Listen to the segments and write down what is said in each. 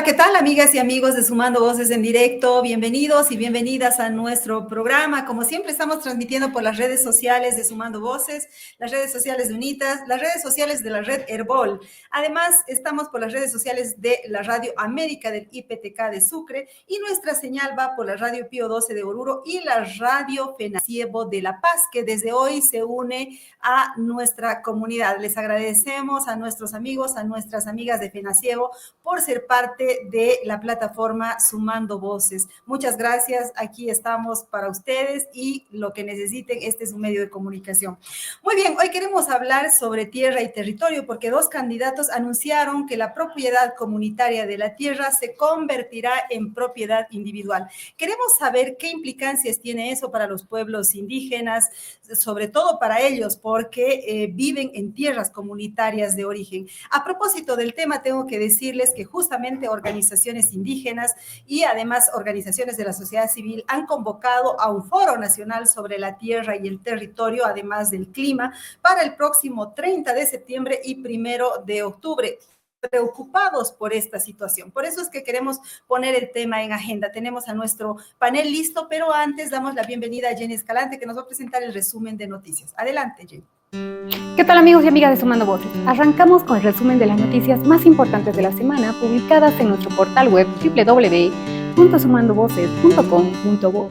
Hola, ¿qué tal, amigas y amigos de Sumando Voces en Directo? Bienvenidos y bienvenidas a nuestro programa. Como siempre, estamos transmitiendo por las redes sociales de Sumando Voces, las redes sociales de UNITAS, las redes sociales de la red Herbol. Además, estamos por las redes sociales de la Radio América del IPTK de Sucre y nuestra señal va por la Radio Pío 12 de Oruro y la Radio FENASIEBO de La Paz, que desde hoy se une a nuestra comunidad. Les agradecemos a nuestros amigos, a nuestras amigas de FENASIEBO por ser parte de la plataforma Sumando Voces. Muchas gracias, aquí estamos para ustedes y lo que necesiten, este es un medio de comunicación. Muy bien, hoy queremos hablar sobre tierra y territorio porque dos candidatos anunciaron que la propiedad comunitaria de la tierra se convertirá en propiedad individual. Queremos saber qué implicancias tiene eso para los pueblos indígenas, sobre todo para ellos, porque viven en tierras comunitarias de origen. A propósito del tema, tengo que decirles que justamente organizaciones indígenas y además organizaciones de la sociedad civil han convocado a un foro nacional sobre la tierra y el territorio, además del clima, para el próximo 30 de septiembre y 1 de octubre. Preocupados por esta situación. Por eso es que queremos poner el tema en agenda. Tenemos a nuestro panel listo, pero antes damos la bienvenida a Jenny Escalante, que nos va a presentar el resumen de noticias. Adelante, Jenny. ¿Qué tal, amigos y amigas de Sumando Voces? Arrancamos con el resumen de las noticias más importantes de la semana publicadas en nuestro portal web www.sumandovoces.com.bo.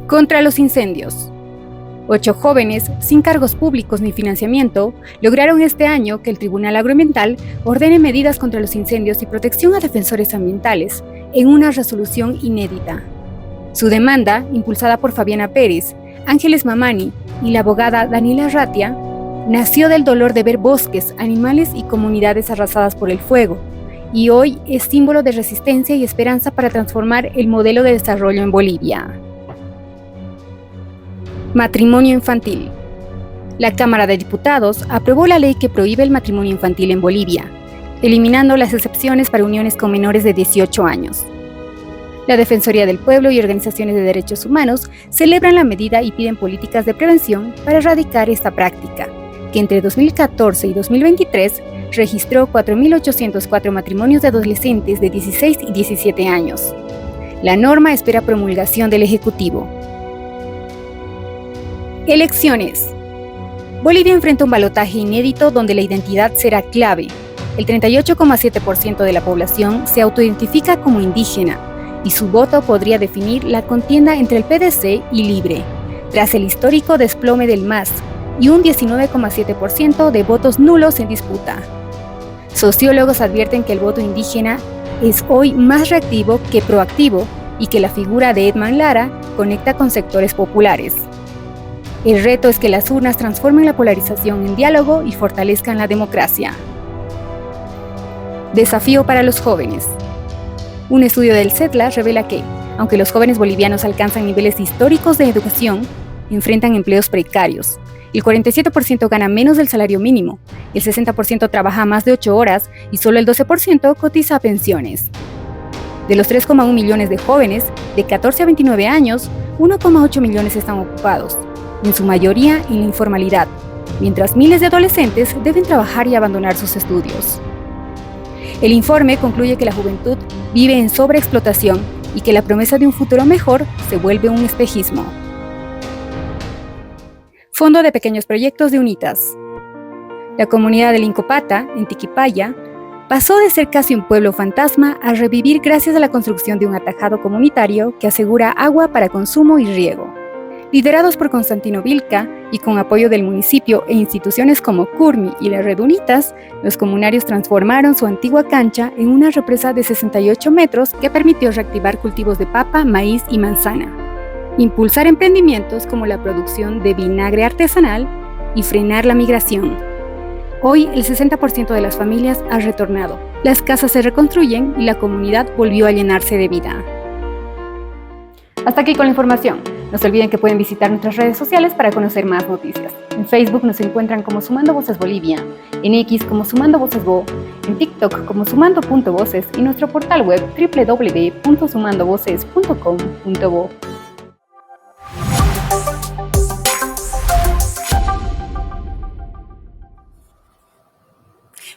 Contra los incendios. 8 jóvenes, sin cargos públicos ni financiamiento, lograron este año que el Tribunal Agroambiental ordene medidas contra los incendios y protección a defensores ambientales en una resolución inédita. Su demanda, impulsada por Fabiana Pérez, Ángeles Mamani y la abogada Daniela Ratia, nació del dolor de ver bosques, animales y comunidades arrasadas por el fuego, y hoy es símbolo de resistencia y esperanza para transformar el modelo de desarrollo en Bolivia. Matrimonio infantil. La Cámara de Diputados aprobó la ley que prohíbe el matrimonio infantil en Bolivia, eliminando las excepciones para uniones con menores de 18 años. La Defensoría del Pueblo y organizaciones de derechos humanos celebran la medida y piden políticas de prevención para erradicar esta práctica, que entre 2014 y 2023 registró 4.804 matrimonios de adolescentes de 16 y 17 años. La norma espera promulgación del Ejecutivo. Elecciones. Bolivia enfrenta un balotaje inédito donde la identidad será clave. El 38,7% de la población se autoidentifica como indígena y su voto podría definir la contienda entre el PDC y Libre, tras el histórico desplome del MAS y un 19,7% de votos nulos en disputa. Sociólogos advierten que el voto indígena es hoy más reactivo que proactivo y que la figura de Edman Lara conecta con sectores populares. El reto es que las urnas transformen la polarización en diálogo y fortalezcan la democracia. Desafío para los jóvenes. Un estudio del CETLA revela que, aunque los jóvenes bolivianos alcanzan niveles históricos de educación, enfrentan empleos precarios. El 47% gana menos del salario mínimo, el 60% trabaja más de 8 horas y solo el 12% cotiza a pensiones. De los 3,1 millones de jóvenes, de 14 a 29 años, 1,8 millones están ocupados, en su mayoría en la informalidad, mientras miles de adolescentes deben trabajar y abandonar sus estudios. El informe concluye que la juventud vive en sobreexplotación y que la promesa de un futuro mejor se vuelve un espejismo. Fondo de Pequeños Proyectos de UNITAS. La comunidad del Incopata, en Tiquipaya, pasó de ser casi un pueblo fantasma a revivir gracias a la construcción de un atajado comunitario que asegura agua para consumo y riego. Liderados por Constantino Vilca y con apoyo del municipio e instituciones como CURMI y la Red UNITAS, los comunarios transformaron su antigua cancha en una represa de 68 metros que permitió reactivar cultivos de papa, maíz y manzana, impulsar emprendimientos como la producción de vinagre artesanal y frenar la migración. Hoy el 60% de las familias ha retornado, las casas se reconstruyen y la comunidad volvió a llenarse de vida. Hasta aquí con la información. No se olviden que pueden visitar nuestras redes sociales para conocer más noticias. En Facebook nos encuentran como Sumando Voces Bolivia, en X como Sumando Voces Bo, en TikTok como Sumando.voces y nuestro portal web www.sumandovoces.com.bo.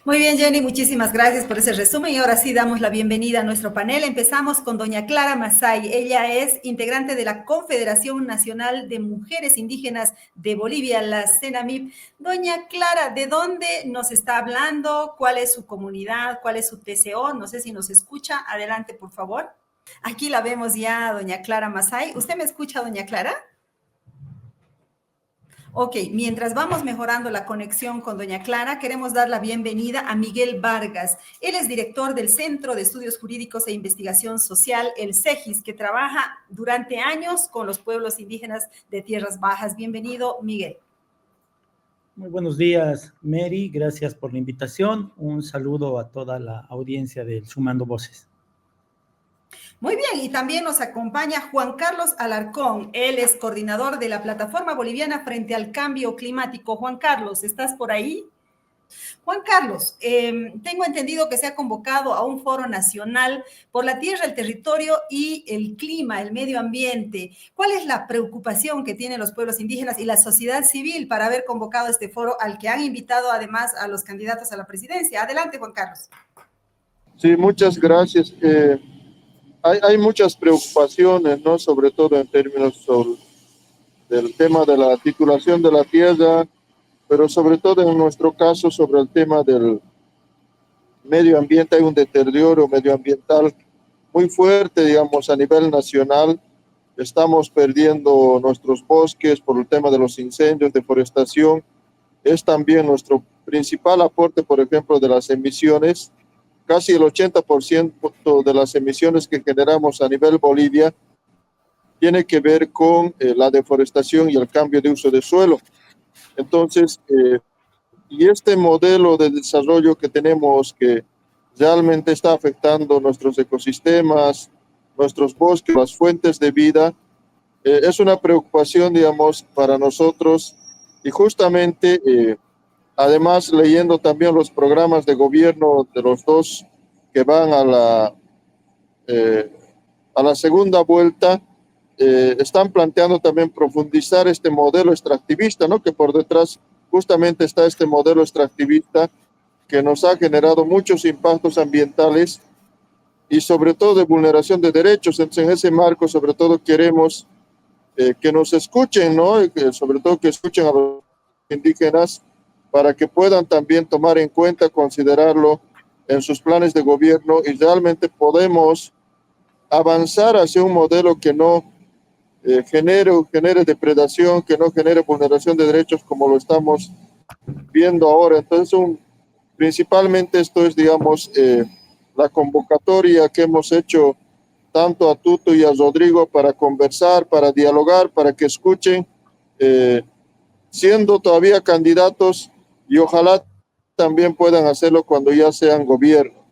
Muy bien, Jenny, muchísimas gracias por ese resumen y ahora sí damos la bienvenida a nuestro panel. Empezamos con doña Clara Masay. Ella es integrante de la Confederación Nacional de Mujeres Indígenas de Bolivia, la CENAMIB. Doña Clara, ¿de dónde nos está hablando? ¿Cuál es su comunidad? ¿Cuál es su TCO? No sé si nos escucha. Adelante, por favor. Aquí la vemos ya, doña Clara Masay. ¿Usted me escucha, doña Clara? Ok, mientras vamos mejorando la conexión con doña Clara, queremos dar la bienvenida a Miguel Vargas. Él es director del Centro de Estudios Jurídicos e Investigación Social, el CEGIS, que trabaja durante años con los pueblos indígenas de Tierras Bajas. Bienvenido, Miguel. Muy buenos días, Mary. Gracias por la invitación. Un saludo a toda la audiencia del Sumando Voces. Muy bien, y también nos acompaña Juan Carlos Alarcón. Él es coordinador de la Plataforma Boliviana frente al Cambio Climático. Juan Carlos, ¿estás por ahí? Juan Carlos, tengo entendido que se ha convocado a un foro nacional por la tierra, el territorio y el clima, el medio ambiente. ¿Cuál es la preocupación que tienen los pueblos indígenas y la sociedad civil para haber convocado este foro al que han invitado además a los candidatos a la presidencia? Adelante, Juan Carlos. Sí, muchas gracias. Hay muchas preocupaciones, ¿no? Sobre todo en términos del tema de la titulación de la tierra, pero sobre todo en nuestro caso sobre el tema del medio ambiente. Hay un deterioro medioambiental muy fuerte, digamos, a nivel nacional. Estamos perdiendo nuestros bosques por el tema de los incendios, deforestación. Es también nuestro principal aporte, por ejemplo, de las emisiones. Casi el 80% de las emisiones que generamos a nivel Bolivia tiene que ver con la deforestación y el cambio de uso de suelo. Entonces, y este modelo de desarrollo que tenemos que realmente está afectando nuestros ecosistemas, nuestros bosques, las fuentes de vida, es una preocupación, digamos, para nosotros. Y justamente además, leyendo también los programas de gobierno de los dos que van a la segunda vuelta, están planteando también profundizar este modelo extractivista, ¿no? Que por detrás justamente está este modelo extractivista que nos ha generado muchos impactos ambientales y sobre todo de vulneración de derechos. Entonces, en ese marco, sobre todo, queremos que nos escuchen, ¿no? Y que, sobre todo, que escuchen a los indígenas para que puedan también tomar en cuenta, considerarlo en sus planes de gobierno y realmente podemos avanzar hacia un modelo que no genere depredación, que no genere vulneración de derechos como lo estamos viendo ahora. Entonces, principalmente esto es, digamos, la convocatoria que hemos hecho tanto a Tuto y a Rodrigo para conversar, para dialogar, para que escuchen, siendo todavía candidatos, y ojalá también puedan hacerlo cuando ya sean gobierno.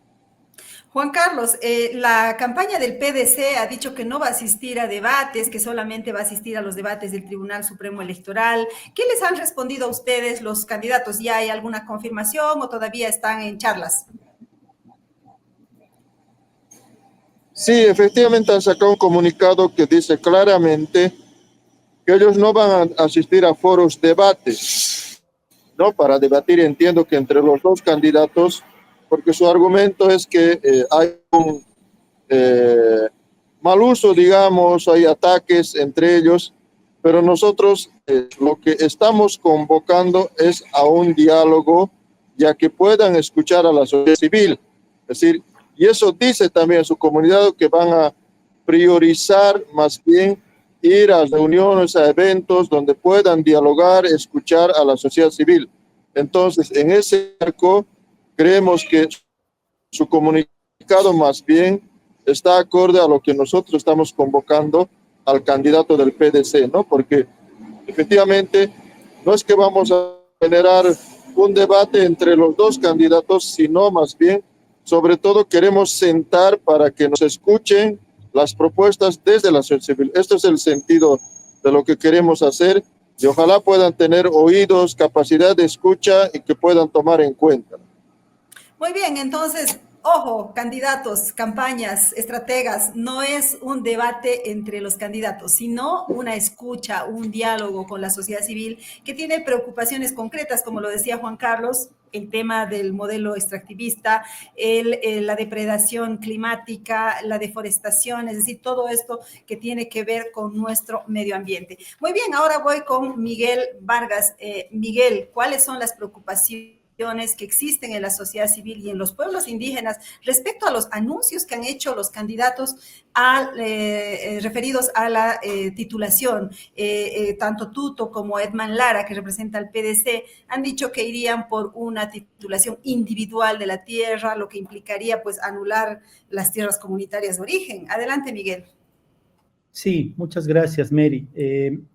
Juan Carlos, la campaña del PDC ha dicho que no va a asistir a debates, que solamente va a asistir a los debates del Tribunal Supremo Electoral. ¿Qué les han respondido a ustedes los candidatos? ¿Ya hay alguna confirmación o todavía están en charlas? Sí, efectivamente han sacado un comunicado que dice claramente que ellos no van a asistir a foros debates, ¿no? Para debatir, entiendo que entre los dos candidatos, porque su argumento es que hay un mal uso, digamos, hay ataques entre ellos, pero nosotros lo que estamos convocando es a un diálogo, ya que puedan escuchar a la sociedad civil. Es decir, y eso dice también su comunidad que van a priorizar más bien ir a reuniones, a eventos donde puedan dialogar, escuchar a la sociedad civil. Entonces, en ese marco, creemos que su comunicado más bien está acorde a lo que nosotros estamos convocando al candidato del PDC, ¿no? Porque efectivamente no es que vamos a generar un debate entre los dos candidatos, sino más bien, sobre todo, queremos sentar para que nos escuchen las propuestas desde la sociedad civil. Esto es el sentido de lo que queremos hacer y ojalá puedan tener oídos, capacidad de escucha y que puedan tomar en cuenta. Muy bien, entonces, ojo, candidatos, campañas, estrategas, no es un debate entre los candidatos, sino una escucha, un diálogo con la sociedad civil que tiene preocupaciones concretas, como lo decía Juan Carlos, el tema del modelo extractivista, la depredación climática, la deforestación, es decir, todo esto que tiene que ver con nuestro medio ambiente. Muy bien, ahora voy con Miguel Vargas. Miguel, ¿cuáles son las preocupaciones que existen en la sociedad civil y en los pueblos indígenas respecto a los anuncios que han hecho los candidatos referidos a la titulación? Tanto Tuto como Edman Lara, que representa al PDC, han dicho que irían por una titulación individual de la tierra, lo que implicaría pues anular las tierras comunitarias de origen. Adelante, Miguel. Sí, muchas gracias, Mary.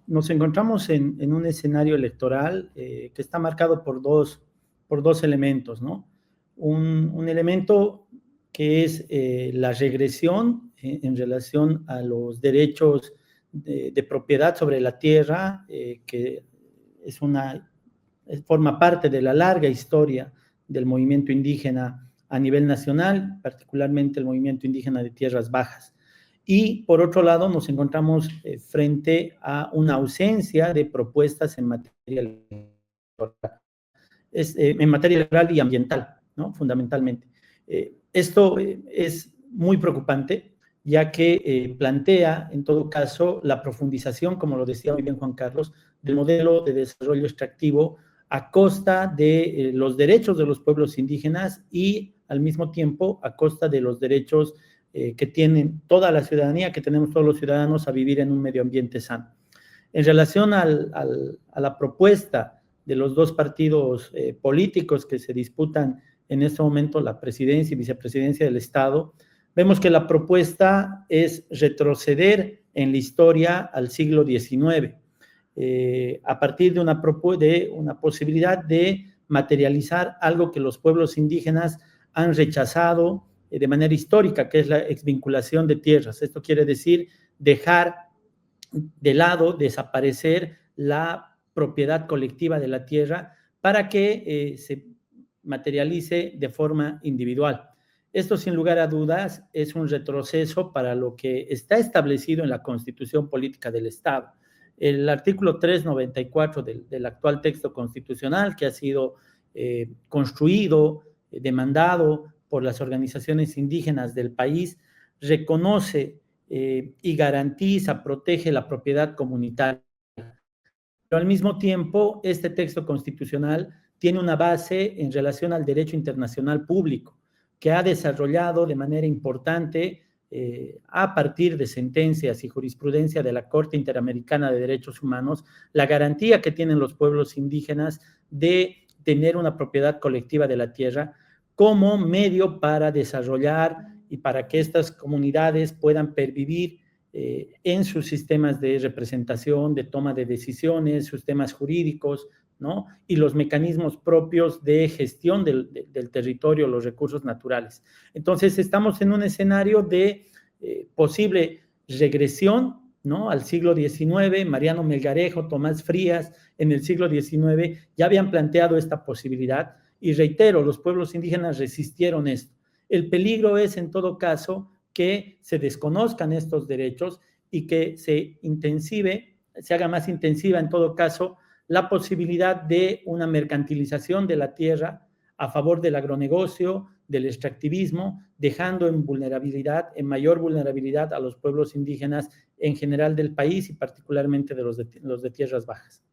Nos encontramos en un escenario electoral que está marcado por dos elementos, ¿no? Un elemento que es la regresión en relación a los derechos de propiedad sobre la tierra, que forma parte de la larga historia del movimiento indígena a nivel nacional, particularmente el movimiento indígena de tierras bajas. Y por otro lado nos encontramos frente a una ausencia de propuestas en materia electoral. En materia legal y ambiental, ¿no? Fundamentalmente. Esto es muy preocupante, ya que plantea, en todo caso, la profundización, como lo decía muy bien Juan Carlos, del modelo de desarrollo extractivo a costa de los derechos de los pueblos indígenas y, al mismo tiempo, a costa de los derechos que tienen toda la ciudadanía, que tenemos todos los ciudadanos a vivir en un medio ambiente sano. En relación a la propuesta de los dos partidos políticos que se disputan en este momento la presidencia y vicepresidencia del Estado, vemos que la propuesta es retroceder en la historia al siglo XIX, a partir de una posibilidad de materializar algo que los pueblos indígenas han rechazado de manera histórica, que es la exvinculación de tierras. Esto quiere decir dejar de lado, desaparecer la propiedad colectiva de la tierra para que se materialice de forma individual. Esto, sin lugar a dudas, es un retroceso para lo que está establecido en la Constitución Política del Estado. El artículo 394 del actual texto constitucional, que ha sido construido, demandado por las organizaciones indígenas del país, reconoce y garantiza, protege la propiedad comunitaria. Pero al mismo tiempo, este texto constitucional tiene una base en relación al derecho internacional público, que ha desarrollado de manera importante, a partir de sentencias y jurisprudencia de la Corte Interamericana de Derechos Humanos, la garantía que tienen los pueblos indígenas de tener una propiedad colectiva de la tierra como medio para desarrollar y para que estas comunidades puedan pervivir en sus sistemas de representación, de toma de decisiones, sus temas jurídicos, ¿no? Y los mecanismos propios de gestión del territorio, los recursos naturales. Entonces, estamos en un escenario de posible regresión, ¿no? Al siglo XIX. Mariano Melgarejo, Tomás Frías, en el siglo XIX ya habían planteado esta posibilidad, y reitero, los pueblos indígenas resistieron esto. El peligro es, en todo caso, que se desconozcan estos derechos y que se haga más intensiva, en todo caso, la posibilidad de una mercantilización de la tierra a favor del agronegocio, del extractivismo, dejando en mayor vulnerabilidad a los pueblos indígenas en general del país y particularmente de los de tierras bajas.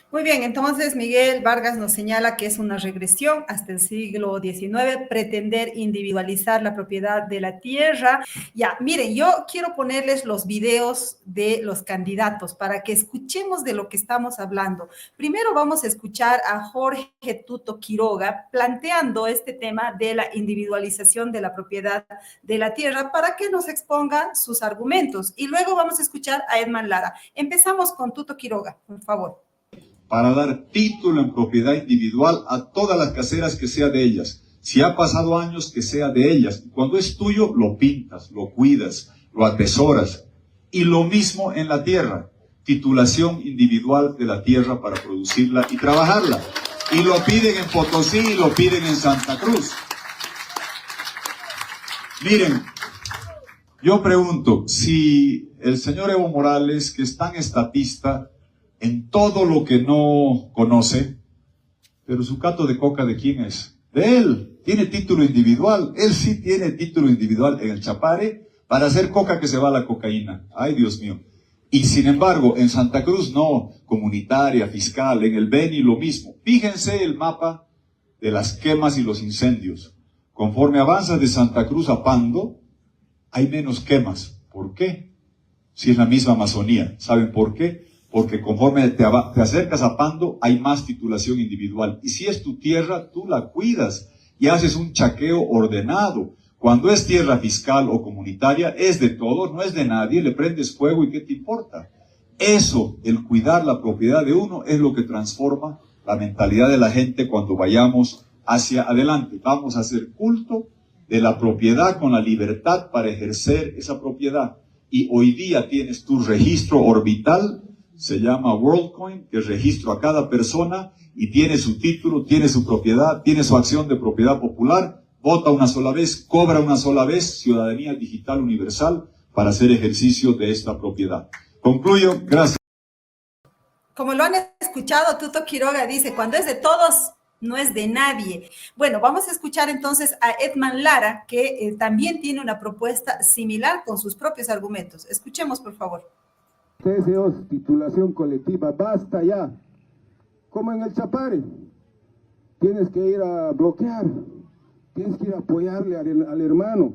Muy bien, entonces Miguel Vargas nos señala que es una regresión hasta el siglo XIX, pretender individualizar la propiedad de la tierra. Ya, miren, yo quiero ponerles los videos de los candidatos para que escuchemos de lo que estamos hablando. Primero vamos a escuchar a Jorge Tuto Quiroga planteando este tema de la individualización de la propiedad de la tierra para que nos exponga sus argumentos. Y luego vamos a escuchar a Edman Lara. Empezamos con Tuto Quiroga, por favor. Para dar título en propiedad individual a todas las caseras que sea de ellas. Si ha pasado años, que sea de ellas. Cuando es tuyo, lo pintas, lo cuidas, lo atesoras. Y lo mismo en la tierra. Titulación individual de la tierra para producirla y trabajarla. Y lo piden en Potosí y lo piden en Santa Cruz. Miren, yo pregunto, si el señor Evo Morales, que es tan estatista en todo lo que no conoce, Pero su cato de coca, ¿de quién es? De él. Tiene título individual. Él sí tiene título individual en el Chapare para hacer coca que se va a la cocaína. Ay, Dios mío. Y sin embargo, en Santa Cruz no, comunitaria, fiscal, en el Beni lo mismo. Fíjense el mapa de las quemas y los incendios. Conforme avanzas de Santa Cruz a Pando, hay menos quemas. ¿Por qué? Si es la misma Amazonía. ¿Saben por qué? Porque conforme te acercas a Pando, hay más titulación individual. Y si es tu tierra, tú la cuidas y haces un chaqueo ordenado. Cuando es tierra fiscal o comunitaria, es de todos, no es de nadie, le prendes fuego y ¿qué te importa? Eso, el cuidar la propiedad de uno, es lo que transforma la mentalidad de la gente cuando vayamos hacia adelante. Vamos a hacer culto de la propiedad con la libertad para ejercer esa propiedad. Y hoy día tienes tu registro orbital, se llama WorldCoin, que registro a cada persona y tiene su título, tiene su propiedad, tiene su acción de propiedad popular, vota una sola vez, cobra una sola vez, ciudadanía digital universal para hacer ejercicio de esta propiedad. Concluyo, gracias. Como lo han escuchado, Tuto Quiroga dice, cuando es de todos, no es de nadie. Bueno, vamos a escuchar entonces a Edman Lara, que también tiene una propuesta similar con sus propios argumentos. Escuchemos, por favor. TCOs, titulación colectiva, basta ya. Como en el Chapare, tienes que ir a bloquear, tienes que ir a apoyarle al hermano.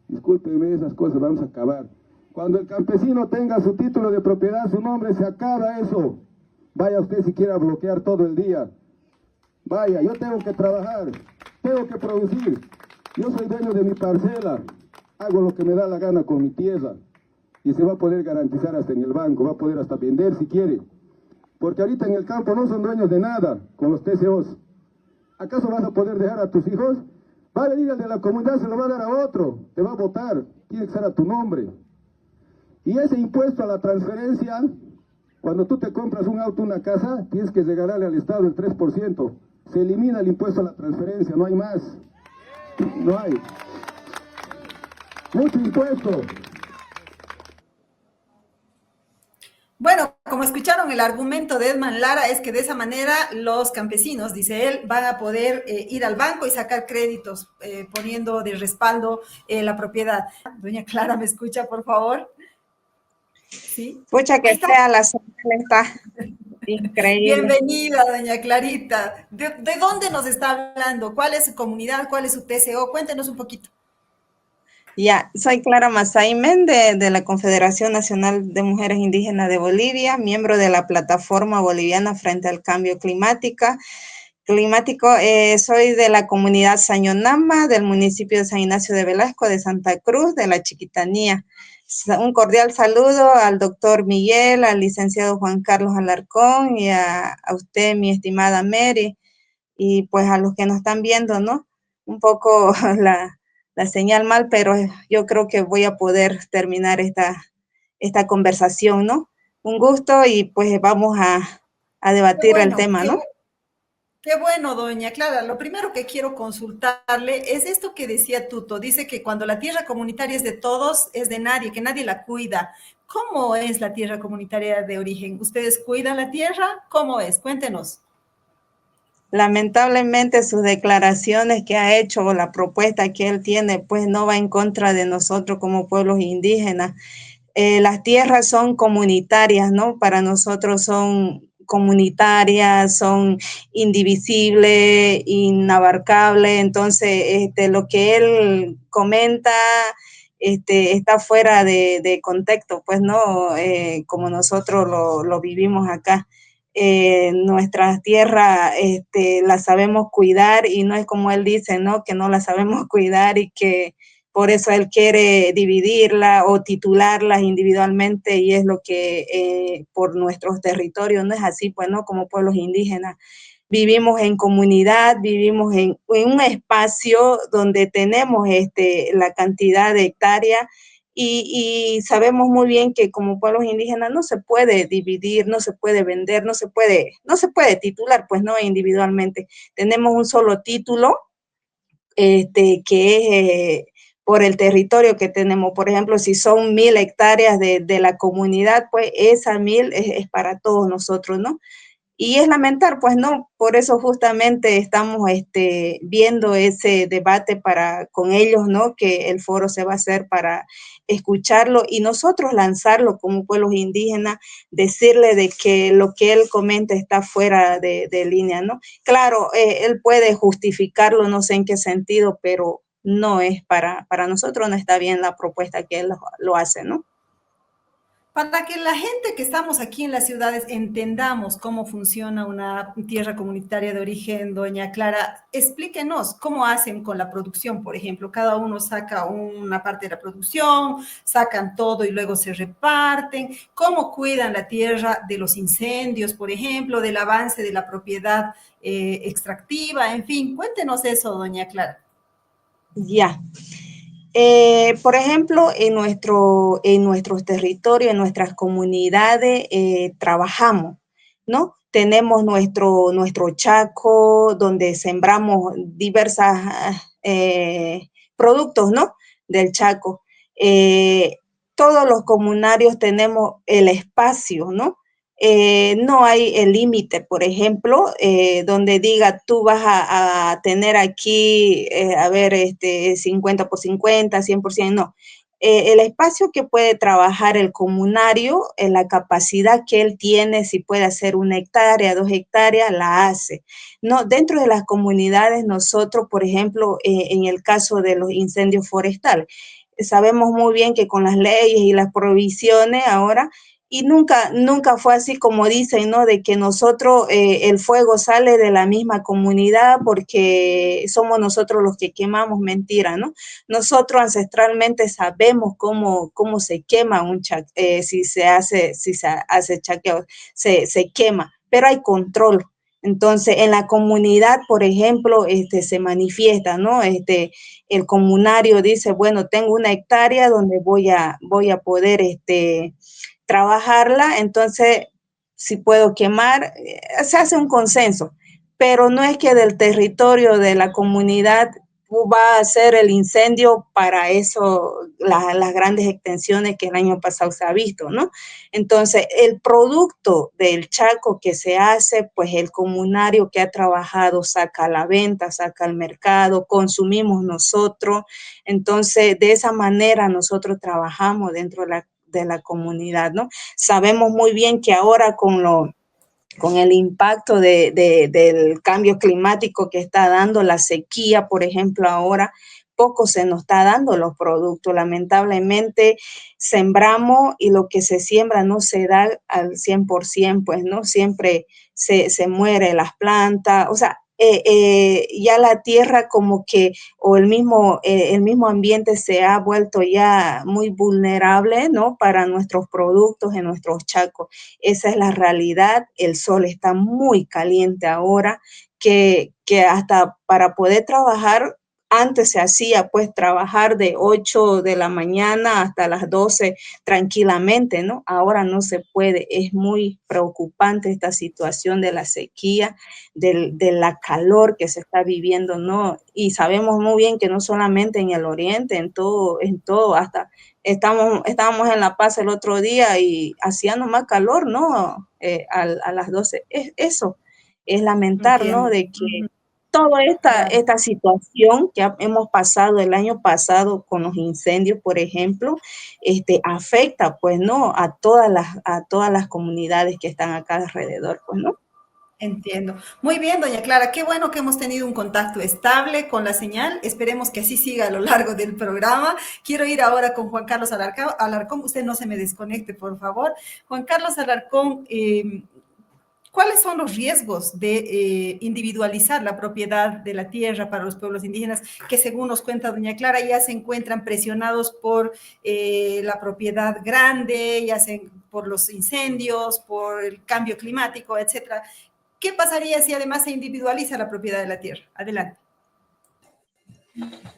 Discúlpeme, esas cosas vamos a acabar. Cuando el campesino tenga su título de propiedad, su nombre, se acaba eso. Vaya usted si quiere bloquear todo el día. Vaya, yo tengo que trabajar, tengo que producir. Yo soy dueño de mi parcela, hago lo que me da la gana con mi tierra. Y se va a poder garantizar hasta en el banco, va a poder hasta vender si quiere. Porque ahorita en el campo no son dueños de nada con los TCOs. ¿Acaso vas a poder dejar a tus hijos? Va a venir el de la comunidad, se lo va a dar a otro, te va a votar, tiene que ser a tu nombre. Y ese impuesto a la transferencia, cuando tú te compras un auto, una casa, tienes que regalarle al Estado el 3%. Se elimina el impuesto a la transferencia, no hay más. No hay. Mucho impuesto. Bueno, como escucharon, el argumento de Edman Lara es que de esa manera los campesinos, dice él, van a poder ir al banco y sacar créditos poniendo de respaldo la propiedad. Doña Clara, ¿me escucha, por favor? Sí. Escucha que sea la señal está increíble. Bienvenida, doña Clarita. ¿De dónde nos está hablando? ¿Cuál es su comunidad? ¿Cuál es su TCO? Cuéntenos un poquito. Ya, soy Clara Mazaimen de la Confederación Nacional de Mujeres Indígenas de Bolivia, miembro de la Plataforma Boliviana Frente al Cambio Climático. Soy de la comunidad Sañonama, del municipio de San Ignacio de Velasco, de Santa Cruz, de la Chiquitanía. Un cordial saludo al doctor Miguel, al licenciado Juan Carlos Alarcón y a usted, mi estimada Mary, y pues a los que nos están viendo, ¿no? Un poco la señal mal, pero yo creo que voy a poder terminar esta conversación, ¿no? Un gusto y pues vamos a debatir el tema, ¿no? Qué bueno, doña Clara. Lo primero que quiero consultarle es esto que decía Tuto. Dice que cuando la tierra comunitaria es de todos, es de nadie, que nadie la cuida. ¿Cómo es la tierra comunitaria de origen? ¿Ustedes cuidan la tierra? ¿Cómo es? Cuéntenos. Lamentablemente sus declaraciones que ha hecho o la propuesta que él tiene, pues no va en contra de nosotros como pueblos indígenas. Las tierras son comunitarias, ¿no? Para nosotros son comunitarias, son indivisibles, inabarcables. Entonces, lo que él comenta está fuera de contexto, pues, ¿no? Como nosotros lo vivimos acá. Nuestras tierras las sabemos cuidar y no es como él dice, ¿no? Que no las sabemos cuidar y que por eso él quiere dividirla o titularlas individualmente y es lo que por nuestros territorios no es así, pues, ¿no? Como pueblos indígenas. Vivimos en comunidad, vivimos en un espacio donde tenemos la cantidad de hectáreas y sabemos muy bien que como pueblos indígenas no se puede dividir, no se puede vender, no se puede titular, pues, ¿no? Individualmente. Tenemos un solo título, que es por el territorio que tenemos. Por ejemplo, si son 1000 hectáreas de la comunidad, pues esa 1000 es para todos nosotros, ¿no? Y es lamentar, pues no, por eso justamente estamos viendo ese debate con ellos, ¿no? Que el foro se va a hacer para escucharlo y nosotros lanzarlo como pueblos indígenas, decirle de que lo que él comenta está fuera de línea, ¿no? Claro, él puede justificarlo, no sé en qué sentido, pero no es para nosotros, no está bien la propuesta que él lo hace, ¿no? Para que la gente que estamos aquí en las ciudades entendamos cómo funciona una tierra comunitaria de origen, doña Clara, explíquenos cómo hacen con la producción, por ejemplo. Cada uno saca una parte de la producción, sacan todo y luego se reparten. ¿Cómo cuidan la tierra de los incendios, por ejemplo, del avance de la propiedad extractiva? En fin, cuéntenos eso, doña Clara. Ya. Por ejemplo, en nuestros territorios, en nuestras comunidades, trabajamos, ¿no? Tenemos nuestro chaco donde sembramos diversas productos, ¿no? Del chaco. Todos los comunarios tenemos el espacio, ¿no? No hay el límite, por ejemplo, donde diga tú vas a tener aquí, 50 por 50, 100%, no. El espacio que puede trabajar el comunario, la capacidad que él tiene, si puede hacer 1 hectárea, 2 hectáreas, la hace. No, dentro de las comunidades, nosotros, por ejemplo, en el caso de los incendios forestales, sabemos muy bien que con las leyes y las prohibiciones ahora, y nunca fue así como dicen, ¿no? De que nosotros, el fuego sale de la misma comunidad porque somos nosotros los que quemamos, mentira, ¿no? Nosotros ancestralmente sabemos cómo se quema si se hace chaqueo, se quema, pero hay control. Entonces, en la comunidad, por ejemplo, se manifiesta, ¿no? El comunario dice, bueno, tengo 1 hectárea donde voy a poder, trabajarla, entonces si puedo quemar, se hace un consenso, pero no es que del territorio de la comunidad va a hacer el incendio para eso, las grandes extensiones que el año pasado se ha visto, ¿no? Entonces, el producto del chaco que se hace, pues el comunario que ha trabajado saca a la venta, saca al mercado, consumimos nosotros, entonces de esa manera nosotros trabajamos dentro de la comunidad, ¿no? Sabemos muy bien que ahora con el impacto del cambio climático que está dando la sequía, por ejemplo, ahora poco se nos está dando los productos. Lamentablemente sembramos y lo que se siembra no se da al 100%, pues, ¿no? Siempre se muere las plantas, o sea, ya la tierra como que, o el mismo ambiente se ha vuelto ya muy vulnerable, ¿no? Para nuestros productos en nuestros chacos. Esa es la realidad. El sol está muy caliente ahora, que hasta para poder trabajar, antes se hacía pues trabajar de 8 de la mañana hasta las 12 tranquilamente, ¿no? Ahora no se puede. Es muy preocupante esta situación de la sequía, de la calor que se está viviendo, ¿no? Y sabemos muy bien que no solamente en el oriente, en todo, hasta estábamos en La Paz el otro día y hacía nomás calor, ¿no? A las 12. Eso es lamentar, Entiendo. ¿no? De que toda esta situación que hemos pasado el año pasado con los incendios, por ejemplo, afecta, pues, ¿no? A todas las comunidades que están acá alrededor, pues, ¿no? Entiendo. Muy bien, doña Clara, qué bueno que hemos tenido un contacto estable con la señal. Esperemos que así siga a lo largo del programa. Quiero ir ahora con Juan Carlos Alarcón. Usted no se me desconecte, por favor. Juan Carlos Alarcón, ¿cuáles son los riesgos de individualizar la propiedad de la tierra para los pueblos indígenas que, según nos cuenta doña Clara, ya se encuentran presionados por la propiedad grande, ya sea por los incendios, por el cambio climático, etcétera? ¿Qué pasaría si además se individualiza la propiedad de la tierra? Adelante.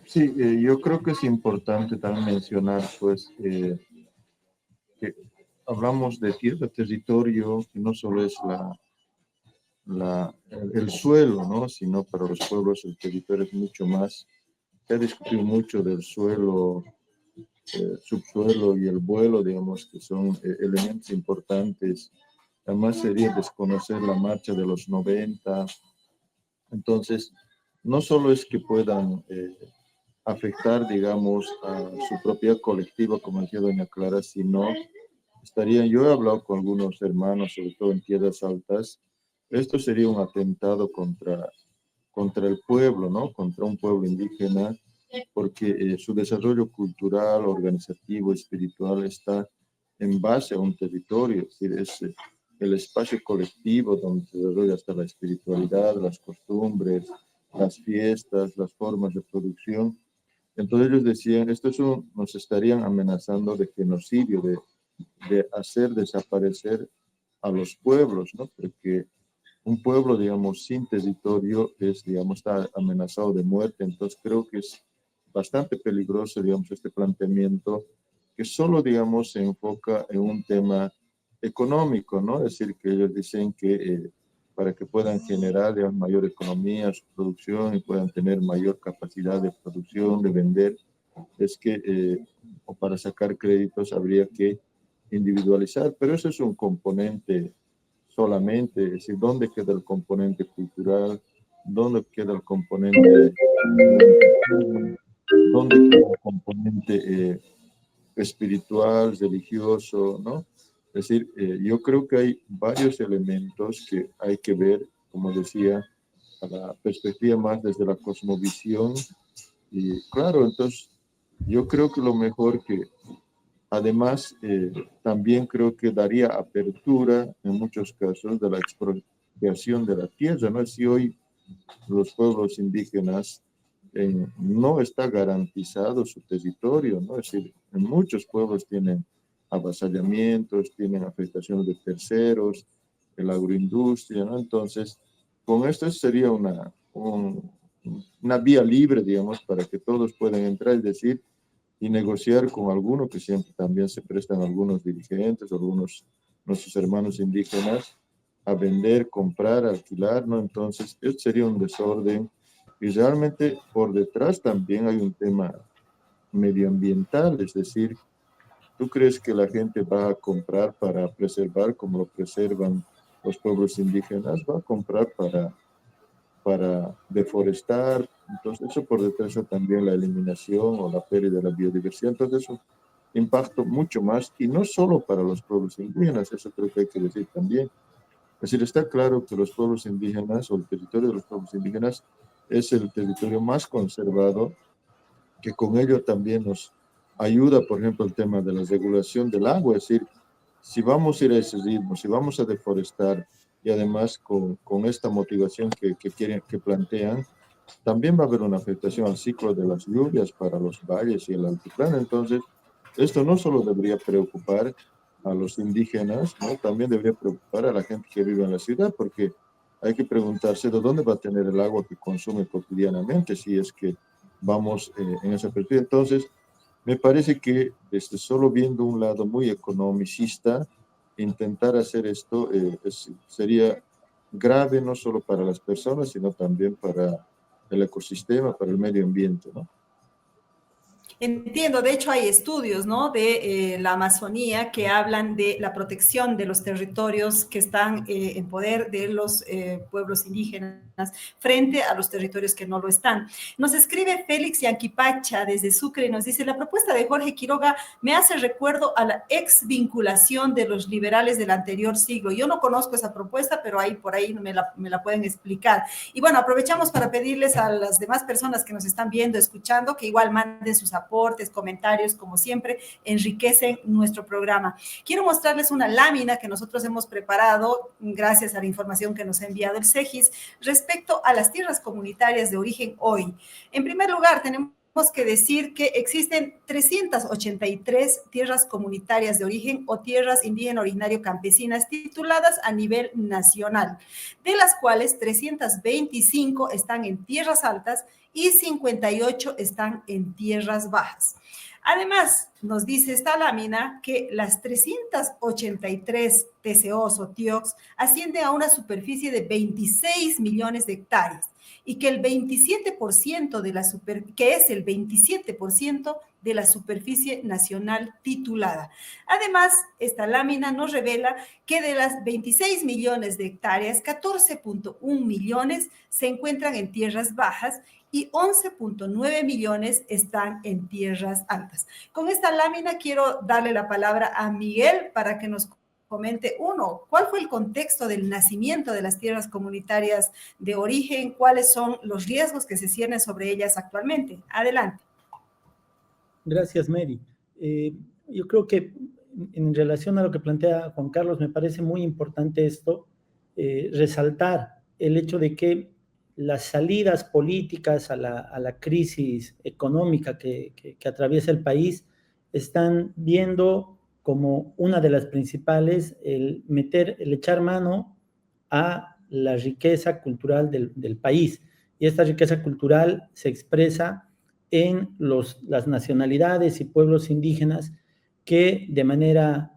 Sí, yo creo que es importante también mencionar, pues, que hablamos de tierra, territorio, que no solo es el suelo, ¿no? Sino para los pueblos el territorio es mucho más. Se ha discutido mucho del suelo, subsuelo y el vuelo, digamos, que son elementos importantes además sería desconocer la marcha de los 90. Entonces, no solo es que puedan afectar, digamos, a su propia colectiva, como decía doña Clara, sino yo he hablado con algunos hermanos, sobre todo en Tierras Altas, esto sería un atentado contra el pueblo, ¿no? Contra un pueblo indígena, porque su desarrollo cultural, organizativo, espiritual está en base a un territorio, es decir, es el espacio colectivo donde se desarrolla hasta la espiritualidad, las costumbres, las fiestas, las formas de producción. Entonces ellos decían, nos estarían amenazando de genocidio, de hacer desaparecer a los pueblos, ¿no? Porque un pueblo, digamos, sin territorio digamos, está amenazado de muerte. Entonces creo que es bastante peligroso, digamos, este planteamiento que solo, digamos, se enfoca en un tema económico, ¿no? Es decir, que ellos dicen que para que puedan generar, digamos, mayor economía, su producción y puedan tener mayor capacidad de producción, de vender, es que, o para sacar créditos habría que individualizar, pero eso es un componente solamente, es decir, ¿dónde queda el componente cultural? ¿Dónde queda el componente, dónde queda el componente espiritual, religioso, ¿no? Es decir, yo creo que hay varios elementos que hay que ver, como decía, a la perspectiva más desde la cosmovisión. Y claro, entonces yo creo que lo mejor que, además, también creo que daría apertura en muchos casos de la expropiación de la tierra, ¿no? Si hoy los pueblos indígenas no está garantizado su territorio, ¿no? Es decir, en muchos pueblos tienen avasallamientos, tienen afectaciones de terceros, de la agroindustria, ¿no? Entonces, con esto sería una vía libre, digamos, para que todos puedan entrar, es decir, y negociar con alguno, que siempre también se prestan algunos dirigentes, algunos nuestros hermanos indígenas, a vender, comprar, alquilar, ¿no? Entonces, esto sería un desorden. Y realmente por detrás también hay un tema medioambiental, es decir, ¿tú crees que la gente va a comprar para preservar como lo preservan los pueblos indígenas? Va a comprar para deforestar. Entonces, eso por detrás está también la eliminación o la pérdida de la biodiversidad. Entonces, es un impacto mucho más, y no solo para los pueblos indígenas, eso creo que hay que decir también. Es decir, está claro que los pueblos indígenas o el territorio de los pueblos indígenas es el territorio más conservado, que con ello también nos ayuda, por ejemplo, el tema de la regulación del agua. Es decir, si vamos a ir a ese ritmo, si vamos a deforestar y además con esta motivación que plantean, también va a haber una afectación al ciclo de las lluvias para los valles y el altiplano. Entonces, esto no solo debería preocupar a los indígenas, ¿no? También debería preocupar a la gente que vive en la ciudad, porque hay que preguntarse de dónde va a tener el agua que consume cotidianamente si es que vamos en esa perspectiva. Entonces, me parece que solo viendo un lado muy economicista, intentar hacer esto sería grave no solo para las personas, sino también para el ecosistema, para el medio ambiente, ¿no? Entiendo, de hecho hay estudios, ¿no? De la Amazonía que hablan de la protección de los territorios que están en poder de los pueblos indígenas frente a los territorios que no lo están. Nos escribe Félix Yanquipacha desde Sucre y nos dice, la propuesta de Jorge Quiroga me hace recuerdo a la ex vinculación de los liberales del anterior siglo. Yo no conozco esa propuesta, pero ahí por ahí me la pueden explicar. Y bueno, aprovechamos para pedirles a las demás personas que nos están viendo, escuchando, que igual manden sus aportes, comentarios, como siempre, enriquecen nuestro programa. Quiero mostrarles una lámina que nosotros hemos preparado gracias a la información que nos ha enviado el CEGIS respecto a las tierras comunitarias de origen hoy. En primer lugar, tenemos que decir que existen 383 tierras comunitarias de origen o tierras indígena originario campesinas tituladas a nivel nacional, de las cuales 325 están en tierras altas y 58 están en tierras bajas. Además, nos dice esta lámina que las 383 TCOs o TIOCs ascienden a una superficie de 26 millones de hectáreas y que el 27% de la que es el 27% de la superficie nacional titulada. Además, esta lámina nos revela que de las 26 millones de hectáreas, 14.1 millones se encuentran en tierras bajas y 11.9 millones están en tierras altas. Con esta lámina quiero darle la palabra a Miguel para que nos comente, uno, ¿cuál fue el contexto del nacimiento de las tierras comunitarias de origen? ¿Cuáles son los riesgos que se ciernen sobre ellas actualmente? Adelante. Gracias, Mary. Yo creo que en relación a lo que plantea Juan Carlos, me parece muy importante esto, resaltar el hecho de que las salidas políticas a la crisis económica que atraviesa el país están viendo como una de las principales el echar mano a la riqueza cultural del país. Y esta riqueza cultural se expresa en las nacionalidades y pueblos indígenas que de manera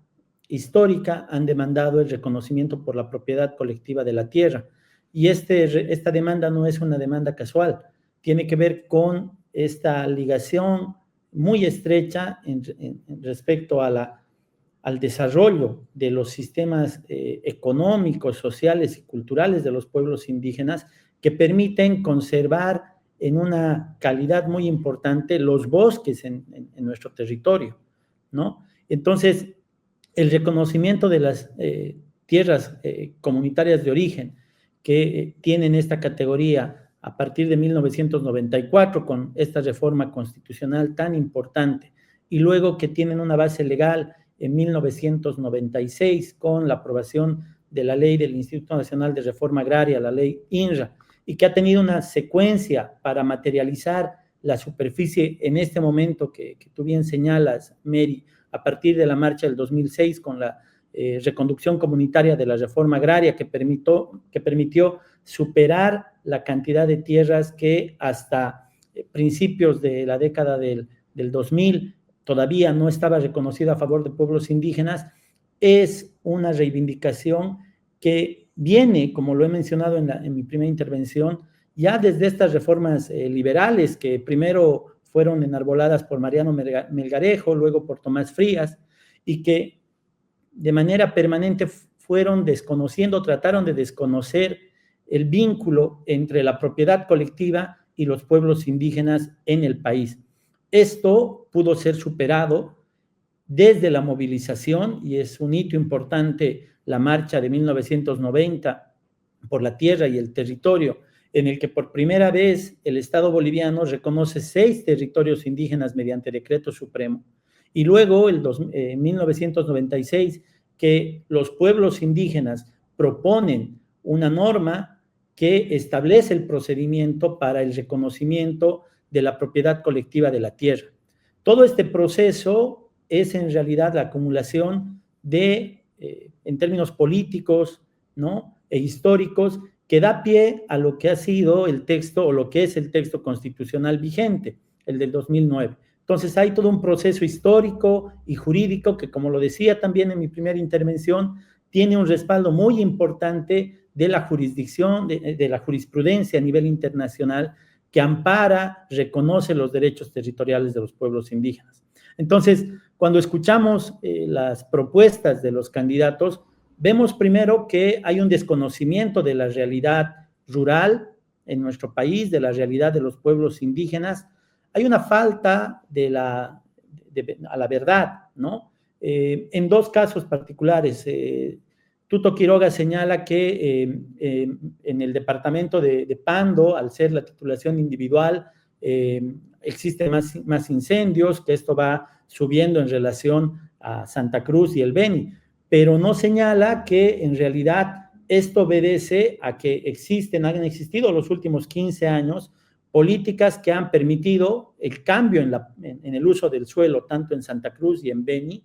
histórica han demandado el reconocimiento por la propiedad colectiva de la tierra. Y esta demanda no es una demanda casual, tiene que ver con esta ligación muy estrecha respecto al desarrollo de los sistemas económicos, sociales y culturales de los pueblos indígenas que permiten conservar en una calidad muy importante los bosques en nuestro territorio, ¿no? Entonces, el reconocimiento de las tierras comunitarias de origen que tienen esta categoría a partir de 1994 con esta reforma constitucional tan importante y luego que tienen una base legal en 1996 con la aprobación de la ley del Instituto Nacional de Reforma Agraria, la ley INRA, y que ha tenido una secuencia para materializar la superficie en este momento que tú bien señalas, Mary, a partir de la marcha del 2006 con la reconducción comunitaria de la reforma agraria que permitió superar la cantidad de tierras que hasta principios de la década del 2000 todavía no estaba reconocida a favor de pueblos indígenas, es una reivindicación que viene, como lo he mencionado en mi primera intervención, ya desde estas reformas liberales que primero fueron enarboladas por Mariano Melgarejo, luego por Tomás Frías, y que de manera permanente trataron de desconocer el vínculo entre la propiedad colectiva y los pueblos indígenas en el país. Esto pudo ser superado desde la movilización, y es un hito importante la marcha de 1990 por la tierra y el territorio, en el que por primera vez el Estado boliviano reconoce 6 territorios indígenas mediante decreto supremo, y luego en 1996 que los pueblos indígenas proponen una norma que establece el procedimiento para el reconocimiento de la propiedad colectiva de la tierra. Todo este proceso es en realidad la acumulación en términos políticos, ¿no?, e históricos, que da pie a lo que ha sido el texto o lo que es el texto constitucional vigente, el del 2009. Entonces hay todo un proceso histórico y jurídico que, como lo decía también en mi primera intervención, tiene un respaldo muy importante de la jurisdicción, de la jurisprudencia a nivel internacional que ampara, reconoce los derechos territoriales de los pueblos indígenas. Entonces, cuando escuchamos las propuestas de los candidatos, vemos primero que hay un desconocimiento de la realidad rural en nuestro país, de la realidad de los pueblos indígenas. Hay una falta a la verdad, ¿no? En 2 casos particulares, Tuto Quiroga señala que en el departamento de Pando, al ser la titulación individual, existen más incendios, que esto va subiendo en relación a Santa Cruz y el Beni, pero no señala que en realidad esto obedece a que han existido los últimos 15 años políticas que han permitido el cambio en el uso del suelo, tanto en Santa Cruz y en Beni,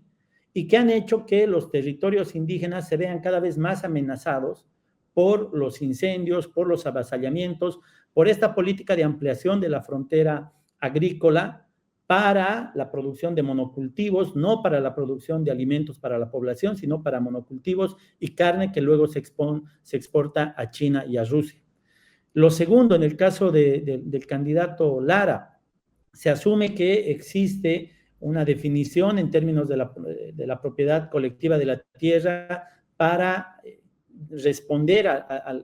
y que han hecho que los territorios indígenas se vean cada vez más amenazados por los incendios, por los avasallamientos, por esta política de ampliación de la frontera agrícola para la producción de monocultivos, no para la producción de alimentos para la población, sino para monocultivos y carne que luego se exporta a China y a Rusia. Lo segundo, en el caso del candidato Lara, se asume que existe una definición en términos de la propiedad colectiva de la tierra para responder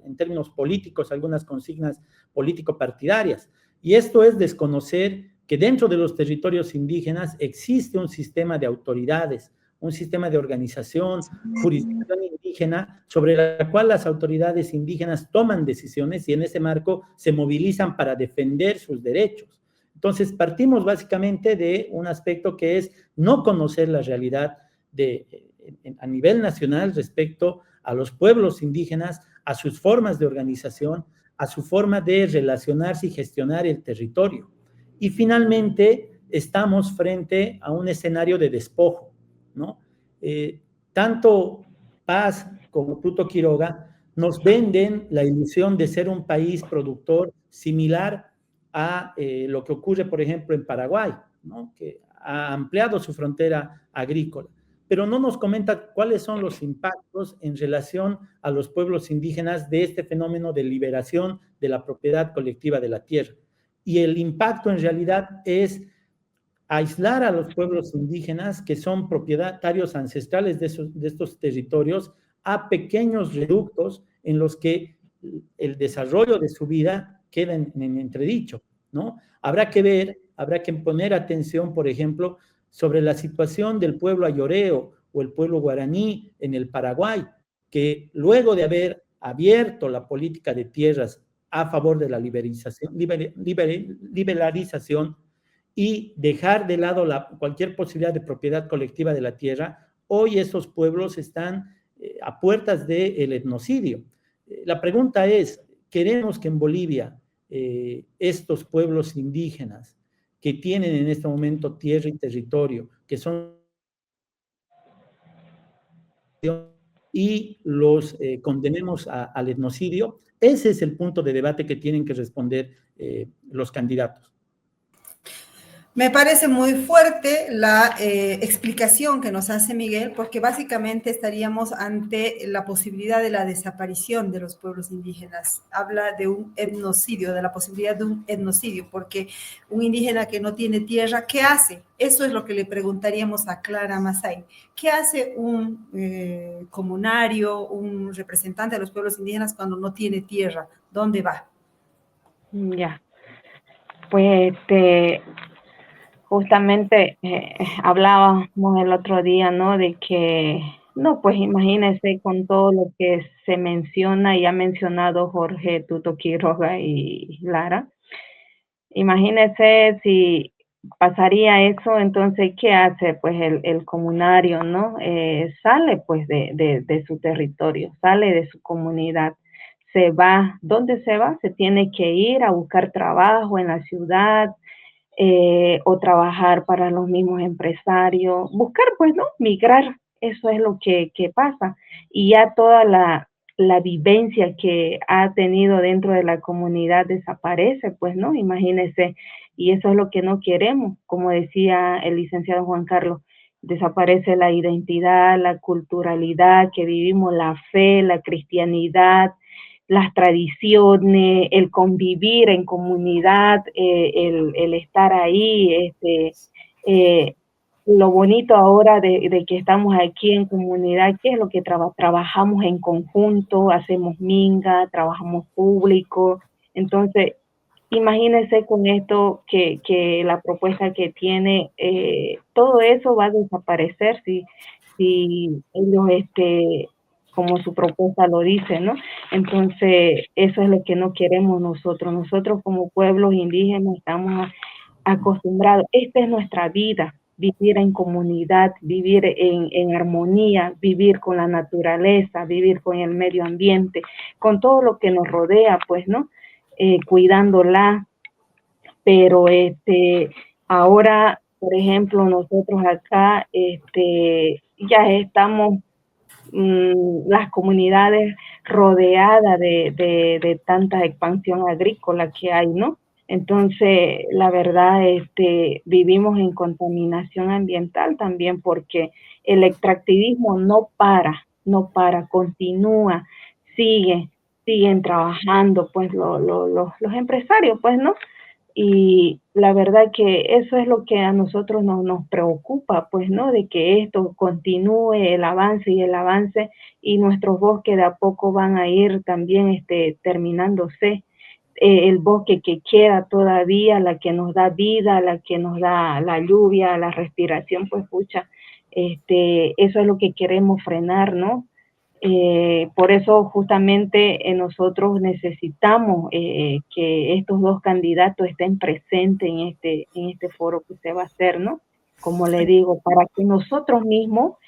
en términos políticos a algunas consignas político-partidarias. Y esto es desconocer que dentro de los territorios indígenas existe un sistema de autoridades, un sistema de organización, jurisdicción indígena, sobre la cual las autoridades indígenas toman decisiones y en ese marco se movilizan para defender sus derechos. Entonces, partimos básicamente de un aspecto que es no conocer la realidad a nivel nacional respecto a los pueblos indígenas, a sus formas de organización, a su forma de relacionarse y gestionar el territorio. Y finalmente, estamos frente a un escenario de despojo, ¿no? Tanto Paz como Tuto Quiroga nos venden la ilusión de ser un país productor similar a lo que ocurre, por ejemplo, en Paraguay, ¿no? Que ha ampliado su frontera agrícola, pero no nos comenta cuáles son los impactos en relación a los pueblos indígenas de este fenómeno de liberación de la propiedad colectiva de la tierra. Y el impacto en realidad es aislar a los pueblos indígenas que son propietarios ancestrales de estos territorios a pequeños reductos en los que el desarrollo de su vida queda en entredicho, ¿no? Habrá que poner atención, por ejemplo, sobre la situación del pueblo ayoreo o el pueblo guaraní en el Paraguay, que luego de haber abierto la política de tierras a favor de la liberalización y dejar de lado cualquier posibilidad de propiedad colectiva de la tierra, hoy esos pueblos están a puertas del etnocidio. La pregunta es, ¿queremos que en Bolivia estos pueblos indígenas que tienen en este momento tierra y territorio, que son y los condenemos al etnocidio? Ese es el punto de debate que tienen que responder los candidatos. Me parece muy fuerte la explicación que nos hace Miguel, porque básicamente estaríamos ante la posibilidad de la desaparición de los pueblos indígenas. Habla de un etnocidio, de la posibilidad de un etnocidio, porque un indígena que no tiene tierra, ¿qué hace? Eso es lo que le preguntaríamos a Clara Masay. ¿Qué hace un comunario, un representante de los pueblos indígenas cuando no tiene tierra? ¿Dónde va? Ya, pues justamente hablábamos el otro día, ¿no? De que, no, pues imagínense con todo lo que se menciona y ha mencionado Jorge Tuto Quiroga y Lara. Imagínense si pasaría eso, entonces, ¿qué hace? Pues el comunario, ¿no? Sale pues de su territorio, sale de su comunidad. Se va, ¿dónde se va? Se tiene que ir a buscar trabajo en la ciudad, o trabajar para los mismos empresarios, buscar, pues, ¿no? Migrar, eso es lo que pasa. Y ya toda la vivencia que ha tenido dentro de la comunidad desaparece, pues, ¿no? Imagínense, y eso es lo que no queremos, como decía el licenciado Juan Carlos, desaparece la identidad, la culturalidad que vivimos, la fe, la cristianidad, las tradiciones, el convivir en comunidad, el estar ahí, lo bonito ahora de que estamos aquí en comunidad, que es lo que trabajamos en conjunto, hacemos minga, trabajamos público. Entonces, imagínense con esto que la propuesta que tiene, todo eso va a desaparecer si ellos como su propuesta lo dice, ¿no? Entonces, eso es lo que no queremos nosotros. Nosotros como pueblos indígenas estamos acostumbrados, esta es nuestra vida, vivir en comunidad, vivir en armonía, vivir con la naturaleza, vivir con el medio ambiente, con todo lo que nos rodea, pues, ¿no? Cuidándola. Pero ahora, por ejemplo, nosotros acá ya estamos las comunidades rodeadas de tanta expansión agrícola que hay, ¿no? Entonces, la verdad, vivimos en contaminación ambiental también porque el extractivismo no para, continúa, siguen trabajando, pues, los empresarios, pues, ¿no? Y la verdad que eso es lo que a nosotros nos preocupa, pues, ¿no? De que esto continúe el avance y el avance, y nuestros bosques de a poco van a ir también terminándose. El bosque que queda todavía, la que nos da vida, la que nos da la lluvia, la respiración, pues pucha, eso es lo que queremos frenar, ¿no? Por eso justamente nosotros necesitamos que estos dos candidatos estén presentes en este foro que se va a hacer, ¿no? Como le digo, para que nosotros mismos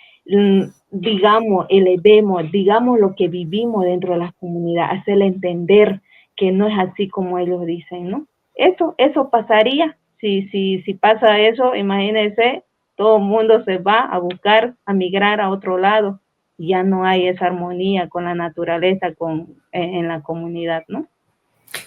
digamos, elevemos, digamos lo que vivimos dentro de las comunidades, hacerle entender que no es así como ellos dicen, ¿no? Eso pasaría, si pasa eso, imagínense, todo el mundo se va a buscar, a migrar a otro lado, ya no hay esa armonía con la naturaleza, en la comunidad, ¿no?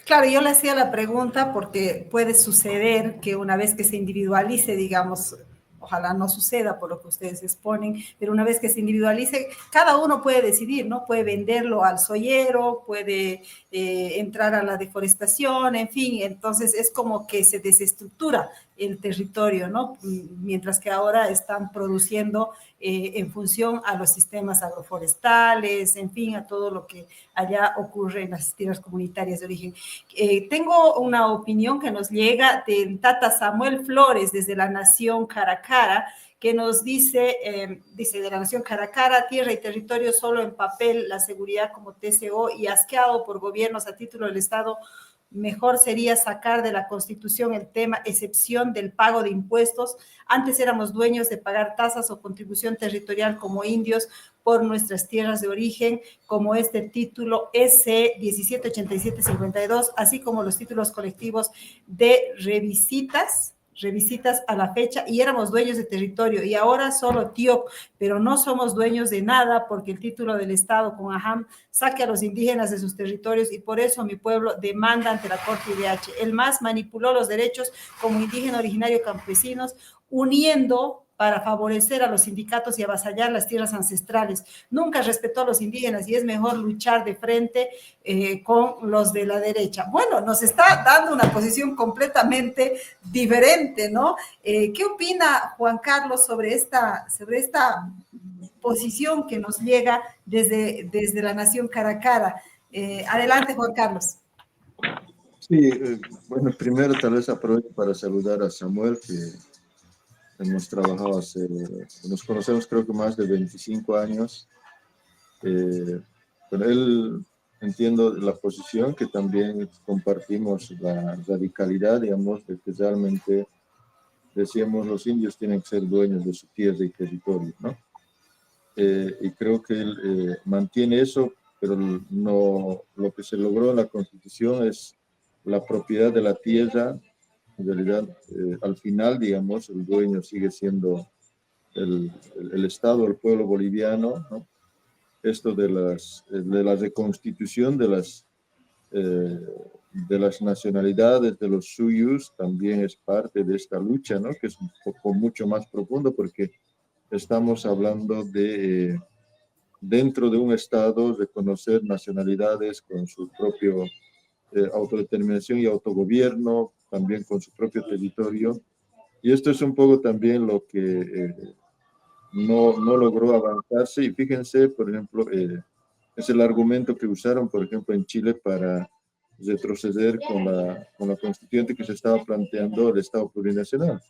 Claro, yo le hacía la pregunta porque puede suceder que una vez que se individualice, digamos, ojalá no suceda por lo que ustedes exponen, pero una vez que se individualice, cada uno puede decidir, ¿no? Puede venderlo al soyero, puede entrar a la deforestación, en fin, entonces es como que se desestructura el territorio, ¿no? Mientras que ahora están produciendo en función a los sistemas agroforestales, en fin, a todo lo que allá ocurre en las tierras comunitarias de origen. Tengo una opinión que nos llega del Tata Samuel Flores desde la Nación Caracara, que nos dice, dice de la Nación Caracara, tierra y territorio solo en papel, la seguridad como TCO y asqueado por gobiernos a título del Estado, mejor sería sacar de la Constitución el tema excepción del pago de impuestos. Antes éramos dueños de pagar tasas o contribución territorial como indios por nuestras tierras de origen, como este título S 1787-52, así como los títulos colectivos de revisitas a la fecha, y éramos dueños de territorio, y ahora solo TIOC, pero no somos dueños de nada porque el título del Estado con AHAM saque a los indígenas de sus territorios, y por eso mi pueblo demanda ante la Corte IDH. El MAS manipuló los derechos como indígena originario campesinos, uniendo para favorecer a los sindicatos y avasallar las tierras ancestrales. Nunca respetó a los indígenas y es mejor luchar de frente con los de la derecha. Bueno, nos está dando una posición completamente diferente, ¿no? ¿Qué opina Juan Carlos sobre esta posición que nos llega desde la Nación Caracara? Adelante, Juan Carlos. Sí, bueno, primero tal vez aprovecho para saludar a Samuel, que hemos trabajado nos conocemos creo que más de 25 años. Con él entiendo la posición que también compartimos, la radicalidad, digamos, de que realmente decíamos los indios tienen que ser dueños de su tierra y territorio, ¿no? Y creo que él mantiene eso, pero no, lo que se logró en la Constitución es la propiedad de la tierra. En realidad, al final, digamos, el dueño sigue siendo el Estado, el pueblo boliviano, ¿no? Esto de la reconstitución de las nacionalidades, de los suyos, también es parte de esta lucha, ¿no? Que es un poco mucho más profundo porque estamos hablando de, dentro de un Estado, reconocer nacionalidades con su propio autodeterminación y autogobierno, también con su propio territorio. Y esto es un poco también lo que no logró avanzarse. Y fíjense, por ejemplo, es el argumento que usaron, por ejemplo, en Chile para retroceder con la constituyente que se estaba planteando el Estado plurinacional.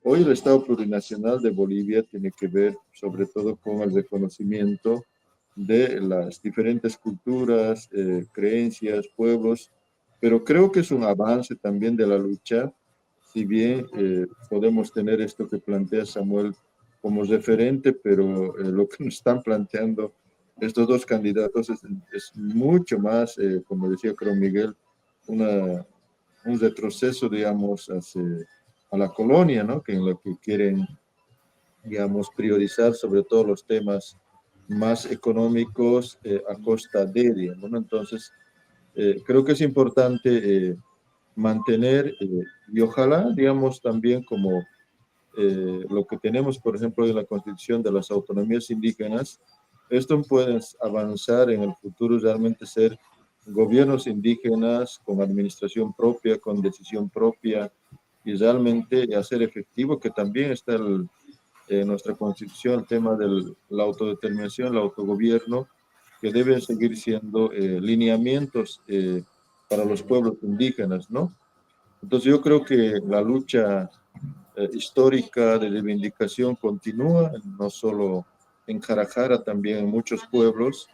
Hoy el Estado plurinacional de Bolivia tiene que ver sobre todo con el reconocimiento de las diferentes culturas, creencias, pueblos, pero creo que es un avance también de la lucha, si bien podemos tener esto que plantea Samuel como referente, pero lo que nos están planteando estos dos candidatos es mucho más, como decía creo Miguel, un retroceso, digamos, a la colonia, ¿no? Que en lo que quieren, digamos, priorizar sobre todo los temas más económicos a costa de, digamos, ¿no? Entonces, creo que es importante mantener y ojalá, digamos, también como lo que tenemos, por ejemplo, en la Constitución de las autonomías indígenas, esto puede avanzar en el futuro, realmente ser gobiernos indígenas con administración propia, con decisión propia, y realmente hacer efectivo, que también está en nuestra Constitución, el tema de la autodeterminación, el autogobierno, que deben seguir siendo lineamientos para los pueblos indígenas, ¿no? Entonces yo creo que la lucha histórica de reivindicación continúa, no solo en Jarajara, también en muchos pueblos,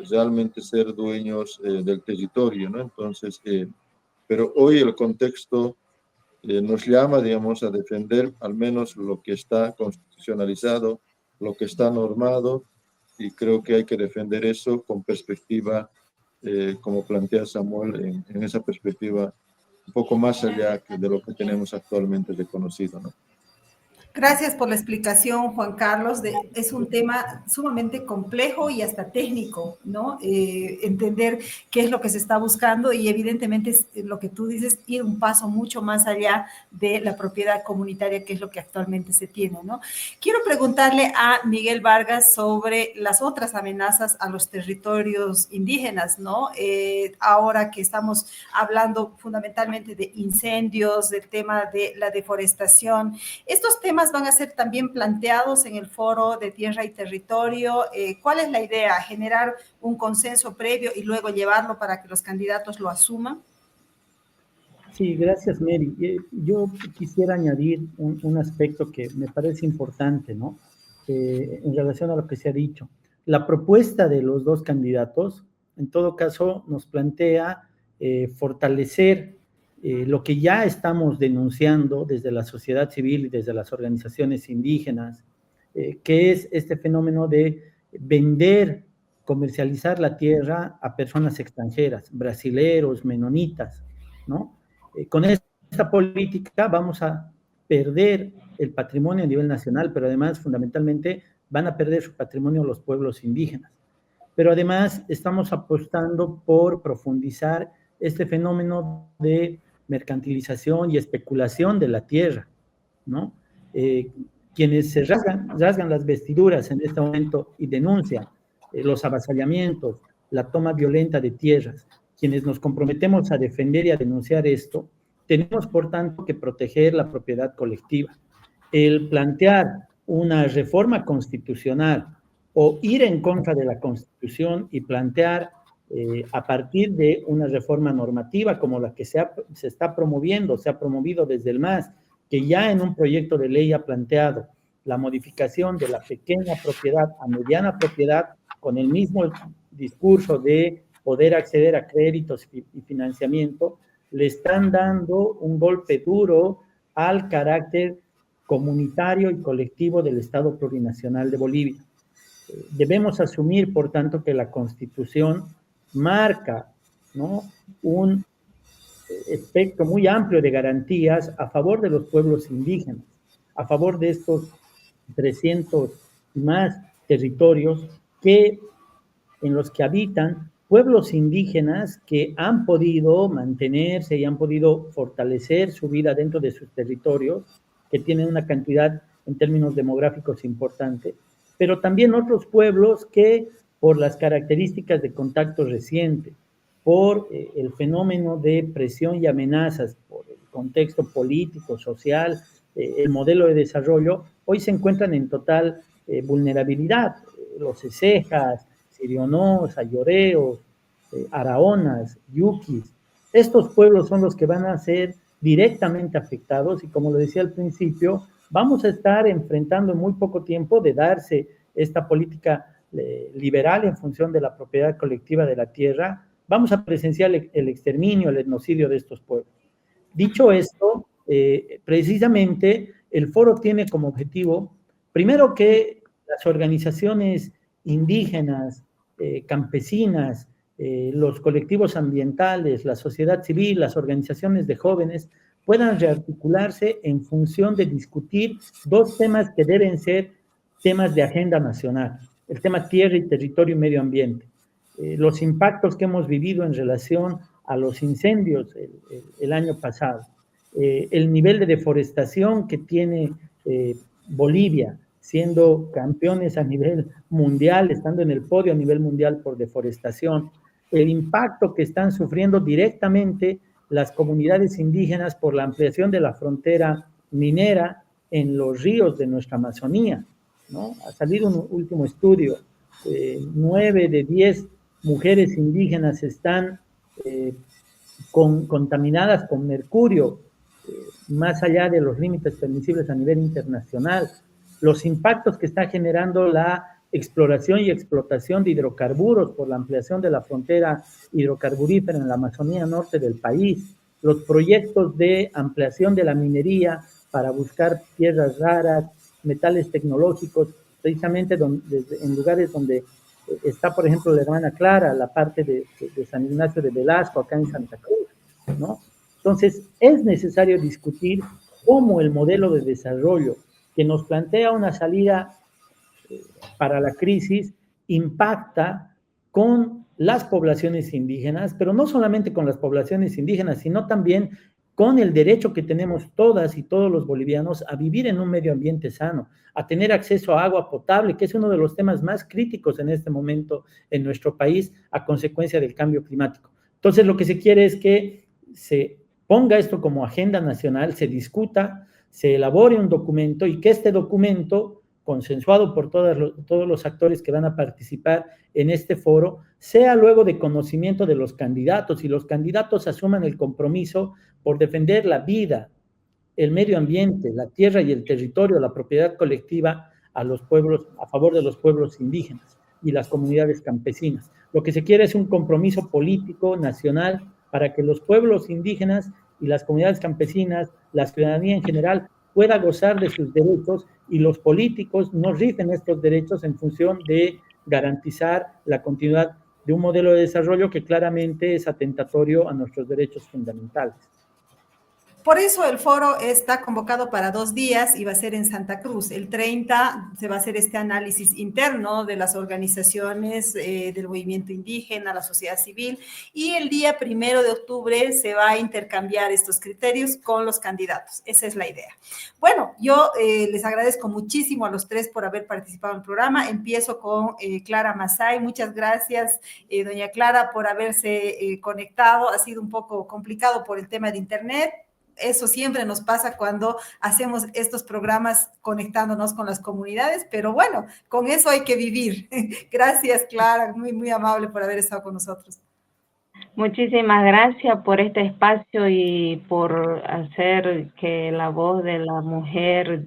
realmente ser dueños del territorio, ¿no? Entonces, pero hoy el contexto nos llama, digamos, a defender al menos lo que está constitucionalizado, lo que está normado, y creo que hay que defender eso con perspectiva, como plantea Samuel, en esa perspectiva un poco más allá de lo que tenemos actualmente reconocido, ¿no? Gracias por la explicación, Juan Carlos. Es un tema sumamente complejo y hasta técnico, ¿no? Entender qué es lo que se está buscando y evidentemente es lo que tú dices, ir un paso mucho más allá de la propiedad comunitaria, que es lo que actualmente se tiene, ¿no? Quiero preguntarle a Miguel Vargas sobre las otras amenazas a los territorios indígenas, ¿no? Ahora que estamos hablando fundamentalmente de incendios, del tema de la deforestación, estos temas van a ser también planteados en el foro de tierra y territorio. ¿Cuál es la idea? ¿Generar un consenso previo y luego llevarlo para que los candidatos lo asuman? Sí, gracias, Mary. Yo quisiera añadir un aspecto que me parece importante, ¿no? En relación a lo que se ha dicho. La propuesta de los dos candidatos, en todo caso, nos plantea fortalecer lo que ya estamos denunciando desde la sociedad civil y desde las organizaciones indígenas, que es este fenómeno de vender, comercializar la tierra a personas extranjeras, brasileros, menonitas, ¿no? Con esta política vamos a perder el patrimonio a nivel nacional, pero además, fundamentalmente, van a perder su patrimonio los pueblos indígenas. Pero además estamos apostando por profundizar este fenómeno de mercantilización y especulación de la tierra, ¿no? Quienes se rasgan las vestiduras en este momento y denuncian los avasallamientos, la toma violenta de tierras, quienes nos comprometemos a defender y a denunciar esto, tenemos por tanto que proteger la propiedad colectiva. El plantear una reforma constitucional o ir en contra de la Constitución y plantear a partir de una reforma normativa como la que se está promoviendo, se ha promovido desde el MAS, que ya en un proyecto de ley ha planteado la modificación de la pequeña propiedad a mediana propiedad con el mismo discurso de poder acceder a créditos y financiamiento, le están dando un golpe duro al carácter comunitario y colectivo del Estado Plurinacional de Bolivia. Debemos asumir, por tanto, que la Constitución marca, ¿no?, un espectro muy amplio de garantías a favor de los pueblos indígenas, a favor de estos 300 y más territorios en los que habitan pueblos indígenas que han podido mantenerse y han podido fortalecer su vida dentro de sus territorios, que tienen una cantidad en términos demográficos importante, pero también otros pueblos que por las características de contacto reciente, por el fenómeno de presión y amenazas, por el contexto político, social, el modelo de desarrollo, hoy se encuentran en total vulnerabilidad. Los Cejas, Sirionós, Ayoreos, Araonas, Yuquis, estos pueblos son los que van a ser directamente afectados y, como lo decía al principio, vamos a estar enfrentando en muy poco tiempo de darse esta política liberal en función de la propiedad colectiva de la tierra, vamos a presenciar el exterminio, el etnocidio de estos pueblos. Dicho esto, precisamente el foro tiene como objetivo, primero, que las organizaciones indígenas, campesinas, los colectivos ambientales, la sociedad civil, las organizaciones de jóvenes puedan rearticularse en función de discutir dos temas que deben ser temas de agenda nacional: el tema tierra y territorio y medio ambiente. Los impactos que hemos vivido en relación a los incendios el año pasado, el nivel de deforestación que tiene Bolivia, siendo campeones a nivel mundial, estando en el podio a nivel mundial por deforestación, el impacto que están sufriendo directamente las comunidades indígenas por la ampliación de la frontera minera en los ríos de nuestra Amazonía, ¿no? Ha salido un último estudio, 9 de 10 mujeres indígenas están contaminadas con mercurio, más allá de los límites permisibles a nivel internacional. Los impactos que está generando la exploración y explotación de hidrocarburos por la ampliación de la frontera hidrocarburífera en la Amazonía norte del país, los proyectos de ampliación de la minería para buscar tierras raras, metales tecnológicos, precisamente en lugares donde está, por ejemplo, la Hermana Clara, la parte de San Ignacio de Velasco, acá en Santa Cruz, ¿no? Entonces, es necesario discutir cómo el modelo de desarrollo que nos plantea una salida para la crisis impacta con las poblaciones indígenas, pero no solamente con las poblaciones indígenas, sino también con el derecho que tenemos todas y todos los bolivianos a vivir en un medio ambiente sano, a tener acceso a agua potable, que es uno de los temas más críticos en este momento en nuestro país a consecuencia del cambio climático. Entonces, lo que se quiere es que se ponga esto como agenda nacional, se discuta, se elabore un documento y que este documento, consensuado por todos los actores que van a participar en este foro, sea luego de conocimiento de los candidatos y los candidatos asuman el compromiso por defender la vida, el medio ambiente, la tierra y el territorio, la propiedad colectiva a los pueblos, a favor de los pueblos indígenas y las comunidades campesinas. Lo que se quiere es un compromiso político nacional para que los pueblos indígenas y las comunidades campesinas, la ciudadanía en general, pueda gozar de sus derechos y los políticos no rigen estos derechos en función de garantizar la continuidad de un modelo de desarrollo que claramente es atentatorio a nuestros derechos fundamentales. Por eso el foro está convocado para 2 días y va a ser en Santa Cruz. El 30 se va a hacer este análisis interno de las organizaciones del movimiento indígena, la sociedad civil, y el día 1 de octubre se va a intercambiar estos criterios con los candidatos. Esa es la idea. Bueno, yo les agradezco muchísimo a los 3 por haber participado en el programa. Empiezo con Clara Masay. Muchas gracias, doña Clara, por haberse conectado. Ha sido un poco complicado por el tema de internet. Eso siempre nos pasa cuando hacemos estos programas conectándonos con las comunidades, pero bueno, con eso hay que vivir. Gracias, Clara, muy, muy amable por haber estado con nosotros. Muchísimas gracias por este espacio y por hacer que la voz de la mujer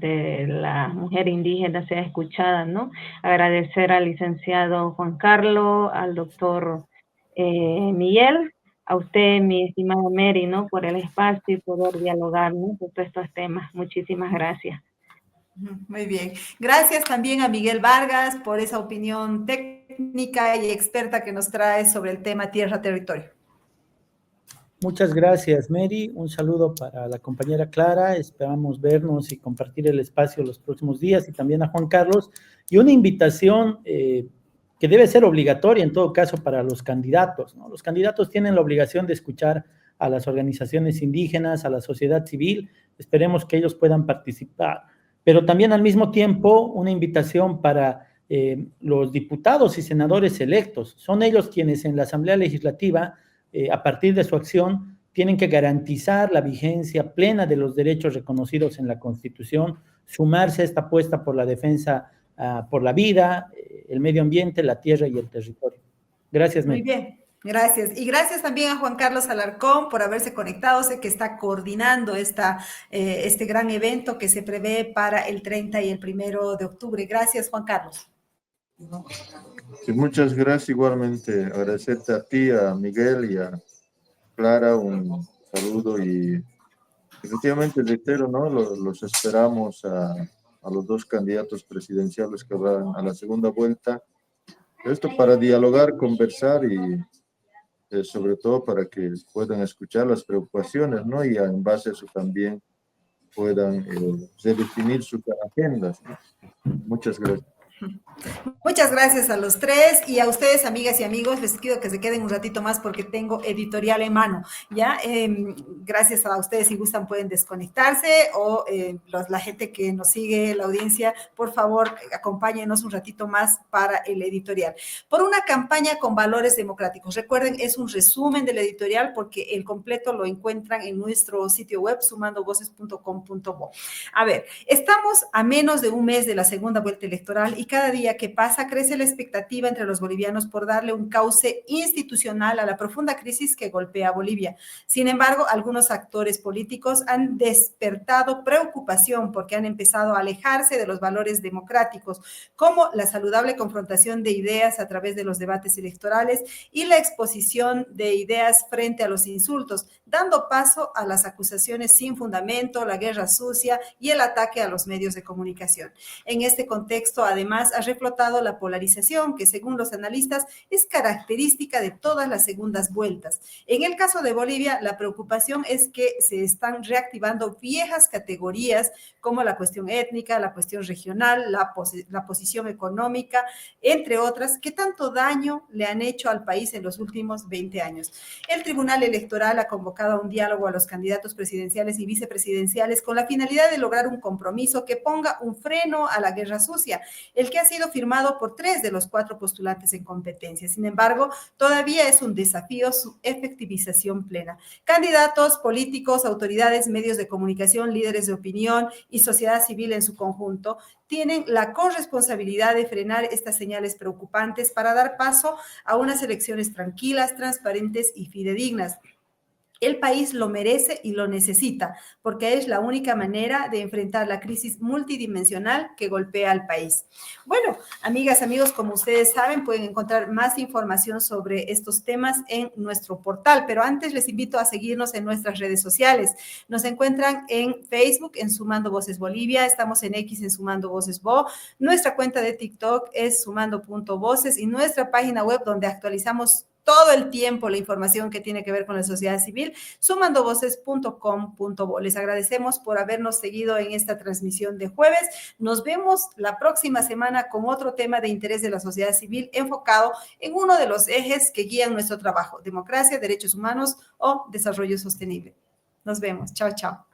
indígena sea escuchada, ¿no? Agradecer al licenciado Juan Carlos, al doctor Miguel, a usted, mi estimada Mary, ¿no? Por el espacio y poder dialogar, ¿no? Por todos estos temas. Muchísimas gracias. Muy bien. Gracias también a Miguel Vargas por esa opinión técnica y experta que nos trae sobre el tema tierra-territorio. Muchas gracias, Mary. Un saludo para la compañera Clara. Esperamos vernos y compartir el espacio los próximos días y también a Juan Carlos. Y una invitación que debe ser obligatoria en todo caso para los candidatos, ¿no? Los candidatos tienen la obligación de escuchar a las organizaciones indígenas, a la sociedad civil. Esperemos que ellos puedan participar. Pero también al mismo tiempo una invitación para los diputados y senadores electos. Son ellos quienes en la Asamblea Legislativa, a partir de su acción, tienen que garantizar la vigencia plena de los derechos reconocidos en la Constitución, sumarse a esta apuesta por la defensa por la vida, el medio ambiente, la tierra y el territorio. Gracias, Mary. Muy bien, gracias. Y gracias también a Juan Carlos Alarcón por haberse conectado. Sé que está coordinando este gran evento que se prevé para el 30 y el 1 de octubre. Gracias, Juan Carlos. Sí, muchas gracias igualmente. Agradecerte a ti, a Miguel y a Clara, un saludo y efectivamente reitero, ¿no? Los esperamos a los 2 candidatos presidenciales que van a la segunda vuelta. Esto para dialogar, conversar y sobre todo para que puedan escuchar las preocupaciones, ¿no? Y en base a eso también puedan redefinir sus agendas, ¿no? Muchas gracias. Muchas gracias a los tres y a ustedes, amigas y amigos. Les pido que se queden un ratito más porque tengo editorial en mano. ¿Ya? Gracias a ustedes, si gustan, pueden desconectarse o la gente que nos sigue, la audiencia, por favor, acompáñenos un ratito más para el editorial. Por una campaña con valores democráticos. Recuerden, es un resumen del editorial porque el completo lo encuentran en nuestro sitio web, sumandovoces.com.bo. A ver, estamos a menos de un mes de la segunda vuelta electoral y cada día que pasa crece la expectativa entre los bolivianos por darle un cauce institucional a la profunda crisis que golpea a Bolivia. Sin embargo, algunos actores políticos han despertado preocupación porque han empezado a alejarse de los valores democráticos, como la saludable confrontación de ideas a través de los debates electorales y la exposición de ideas frente a los insultos, dando paso a las acusaciones sin fundamento, la guerra sucia y el ataque a los medios de comunicación. En este contexto, además, ha reflotado la polarización que, según los analistas, es característica de todas las segundas vueltas. En el caso de Bolivia, la preocupación es que se están reactivando viejas categorías como la cuestión étnica, la cuestión regional, la posición económica, entre otras, que tanto daño le han hecho al país en los últimos 20 años. El Tribunal Electoral ha convocado a un diálogo a los candidatos presidenciales y vicepresidenciales con la finalidad de lograr un compromiso que ponga un freno a la guerra sucia, el que ha sido firmado por 3 de los 4 postulantes en competencia. Sin embargo, todavía es un desafío su efectivización plena. Candidatos, políticos, autoridades, medios de comunicación, líderes de opinión y sociedad civil en su conjunto tienen la corresponsabilidad de frenar estas señales preocupantes para dar paso a unas elecciones tranquilas, transparentes y fidedignas. El país lo merece y lo necesita, porque es la única manera de enfrentar la crisis multidimensional que golpea al país. Bueno, amigas, amigos, como ustedes saben, pueden encontrar más información sobre estos temas en nuestro portal, pero antes les invito a seguirnos en nuestras redes sociales. Nos encuentran en Facebook, en Sumando Voces Bolivia, estamos en X, en Sumando Voces Bo, nuestra cuenta de TikTok es sumando.voces y nuestra página web donde actualizamos todo el tiempo la información que tiene que ver con la sociedad civil, sumandovoces.com.bo. Les agradecemos por habernos seguido en esta transmisión de jueves. Nos vemos la próxima semana con otro tema de interés de la sociedad civil enfocado en uno de los ejes que guían nuestro trabajo: democracia, derechos humanos o desarrollo sostenible. Nos vemos. Chao, chao.